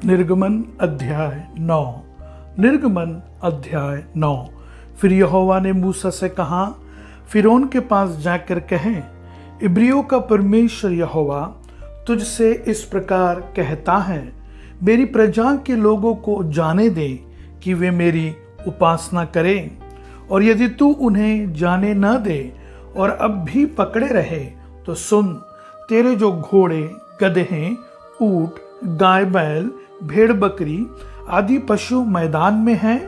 निर्गमन अध्याय 9। निर्गमन अध्याय 9। फिर यहोवा ने मूसा से कहा, फिरौन के पास जाकर कहें, इब्रियों का परमेश्वर यहोवा तुझसे इस प्रकार कहता है, मेरी प्रजा के लोगों को जाने दे कि वे मेरी उपासना करें। और यदि तू उन्हें जाने न दे और अब भी पकड़े रहे तो सुन, तेरे जो घोड़े, गदहे, ऊंट, गाय बैल, भेड़ बकरी आदि पशु मैदान में हैं,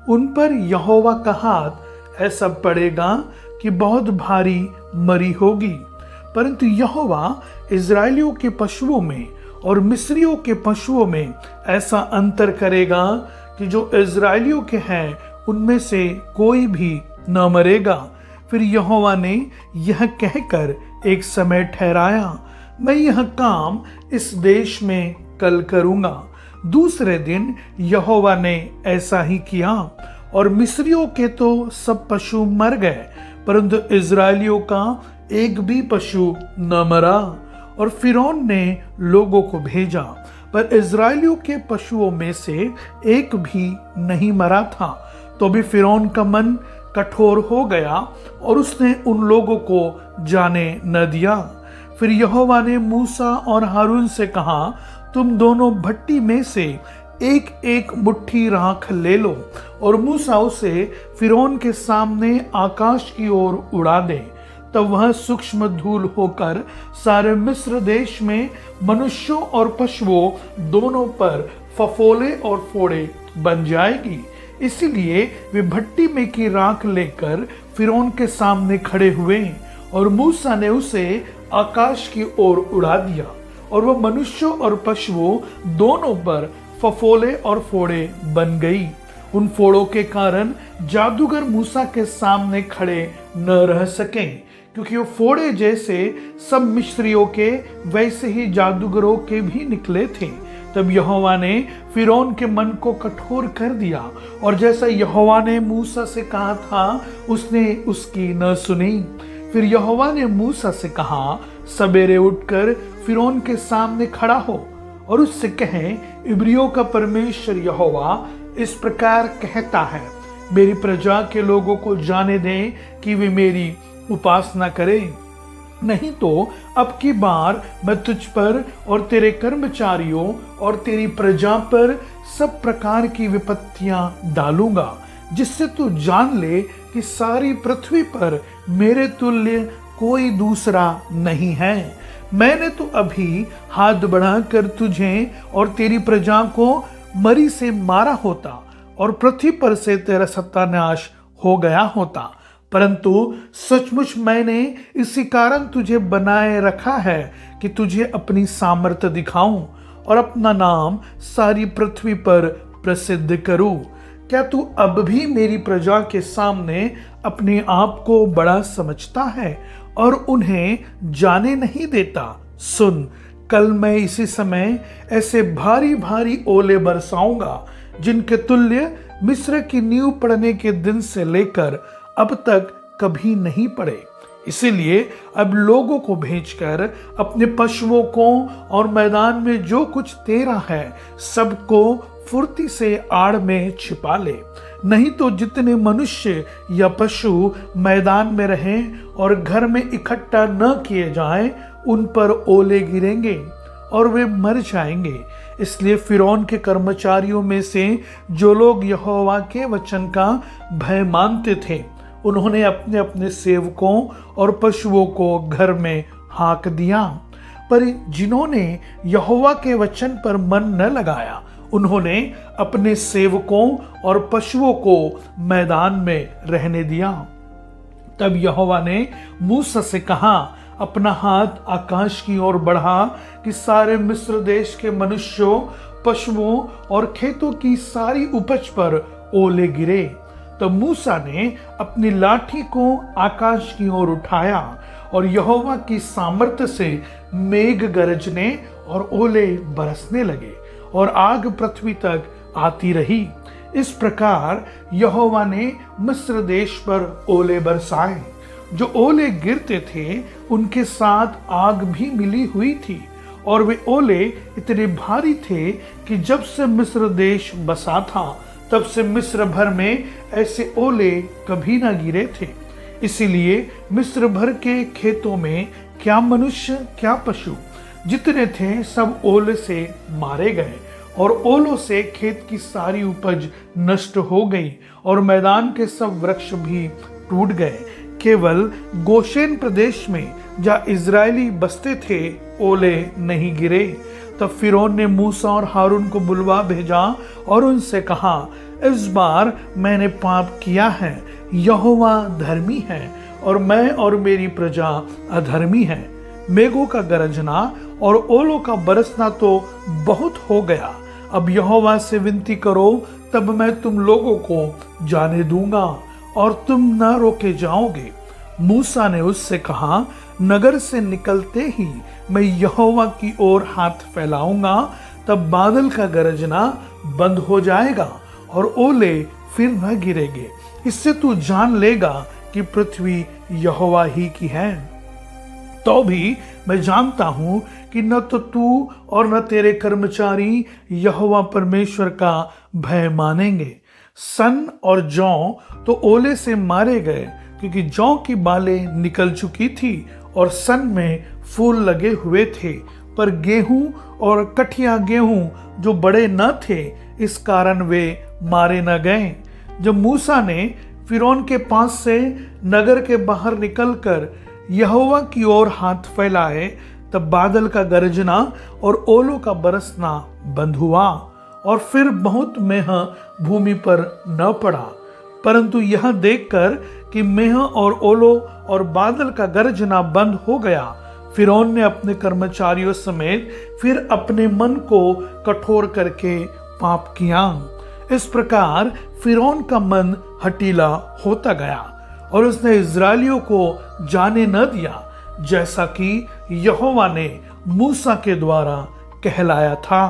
उन पर यहोवा का हाथ ऐसा पड़ेगा कि बहुत भारी मरी होगी। परंतु यहोवा इजराइलियों के पशुओं में और मिस्रियों के पशुओं में ऐसा अंतर करेगा कि जो इजराइलियों के हैं उनमें से कोई भी न मरेगा। फिर यहोवा ने यह कहकर एक समय ठहराया, मैं यह काम इस देश में कल करूंगा। दूसरे दिन यहोवा ने ऐसा ही किया और मिस्रियों के तो सब पशु मर गए, परंतु इजराइलियों का एक भी पशु न मरा। और फिरौन ने लोगों को भेजा, पर इजराइलियों के पशुओं में से एक भी नहीं मरा था। तो भी फिरौन का मन कठोर हो गया और उसने उन लोगों को जाने न दिया। फिर यहोवा ने मूसा और हारून से कहा, तुम दोनों भट्टी में से एक एक मुट्ठी राख ले लो और मूसा उसे फिरौन के सामने आकाश की ओर उड़ा दे। तब वह सूक्ष्म धूल होकर सारे मिस्र देश में मनुष्यों और पशुओं दोनों पर फफोले और फोड़े बन जाएगी। इसीलिए वे भट्टी में की राख लेकर फिरौन के सामने खड़े हुए और मूसा ने उसे आकाश की ओर उड़ा दिया और वह मनुष्यों और पशुओं दोनों पर फफोले और फोड़े बन गई। उन फोड़ों के कारण जादूगर मूसा के सामने खड़े न रह सके, क्योंकि वो फोड़े जैसे सब मिस्रियों के वैसे ही जादूगरों के भी निकले थे। तब यहोवा ने फिरौन के मन को कठोर कर दिया और जैसा यहोवा ने मूसा से कहा था उसने उसकी न सुनी। फिर यहोवा ने मूसा से कहा, सवेरे उठकर फिरौन के सामने खड़ा हो और उससे कहें, इब्रियों का परमेश्वर यहोवा इस प्रकार कहता है, मेरी प्रजा के लोगों को जाने दें कि वे मेरी उपासना करें, नहीं तो अब की बार मैं तुझ पर और तेरे कर्मचारियों और तेरी प्रजा पर सब प्रकार की विपत्तियां डालूंगा, जिससे तू जान ले कि सारी पृथ्वी पर मेरे तुल्य कोई दूसरा नहीं है। मैंने तो अभी हाथ बढ़ाकर तुझे और तेरी प्रजा को मरी से मारा होता और पृथ्वी पर से तेरा सत्यानाश हो गया होता, परंतु सचमुच मैंने इसी कारण तुझे बनाए रखा है कि तुझे अपनी सामर्थ्य दिखाऊं और अपना नाम सारी पृथ्वी पर प्रसिद्ध करूं। क्या तू अब भी मेरी प्रजा के सामने अपने आप को बड़ा समझता है और उन्हें जाने नहीं देता? सुन, कल मैं इसी समय ऐसे भारी भारी ओले बरसाऊंगा जिनके तुल्य मिस्र की नींव पड़ने के दिन से लेकर अब तक कभी नहीं पड़े। इसीलिए अब लोगों को भेजकर अपने पशुओं को और मैदान में जो कुछ तेरा है सबको फुर्ती से आड़ में छिपा ले, नहीं तो जितने मनुष्य या पशु मैदान में रहें और घर में इकट्ठा न किए जाएं, उन पर ओले गिरेंगे और वे मर जाएंगे। इसलिए फिरौन के कर्मचारियों में से जो लोग यहोवा के वचन का भय मानते थे, उन्होंने अपने अपने सेवकों और पशुओं को घर में हाँक दिया। पर जिन्होंने यहोवा के वचन पर मन न लगाया, उन्होंने अपने सेवकों और पशुओं को मैदान में रहने दिया। तब यहोवा ने मूसा से कहा, अपना हाथ आकाश की ओर बढ़ा कि सारे मिस्र देश के मनुष्यों, पशुओं और खेतों की सारी उपज पर ओले गिरे। तब मूसा ने अपनी लाठी को आकाश की ओर उठाया और यहोवा की सामर्थ्य से मेघ गरजने और ओले बरसने लगे और आग पृथ्वी तक आती रही। इस प्रकार यहोवा ने मिस्र देश पर ओले बरसाए। जो ओले गिरते थे उनके साथ आग भी मिली हुई थी और वे ओले इतने भारी थे कि जब से मिस्र देश बसा था तब से मिस्र भर में ऐसे ओले कभी ना गिरे थे। इसीलिए मिस्र भर के खेतों में क्या मनुष्य क्या पशु जितने थे सब ओले से मारे गए, और ओलों से खेत की सारी उपज नष्ट हो गई और मैदान के सब वृक्ष भी टूट गए। केवल गोशेन प्रदेश में जहाँ इजरायली बसते थे ओले नहीं गिरे। तब फिरौन ने मूसा और हारून को बुलवा भेजा और उनसे कहा, इस बार मैंने पाप किया है, यहोवा धर्मी है और मैं और मेरी प्रजा अधर्मी है। मेघों का गरजना और ओलों का बरसना तो बहुत हो गया। अब यहोवा से विनती करो, तब मैं तुम लोगों को जाने दूंगा और तुम न रोके जाओगे। मूसा ने उससे कहा, नगर से निकलते ही मैं यहोवा की ओर हाथ फैलाऊंगा, तब बादल का गरजना बंद हो जाएगा और ओले फिर न गिरेंगे। इससे तू जान लेगा कि पृथ्वी यहोवा ही की है। तो भी मैं जानता हूं कि न तो तू और न तेरे कर्मचारी यहोवा परमेश्वर का भय मानेंगे। सन और जौ तो ओले से मारे गए, क्योंकि जौ की बालें निकल चुकी थी और सन में फूल लगे हुए थे, पर गेहूं और कठिया गेहूं जो बड़े न थे, इस कारण वे मारे न गए। जब मूसा ने फिरौन के पास से नगर के बाहर निकलकर यहोवा की ओर हाथ फैलाए, तब बादल का गरजना और ओलों का बरसना बंद हुआ और फिर बहुत मेह भूमि पर न पड़ा। परंतु यह देखकर कि मेह और ओलों और बादल का गरजना बंद हो गया, फिरौन ने अपने कर्मचारियों समेत फिर अपने मन को कठोर करके पाप किया। इस प्रकार फिरौन का मन हठीला होता गया और उसने इजरायलियों को जाने न दिया, जैसा कि यहोवा ने मूसा के द्वारा कहलाया था।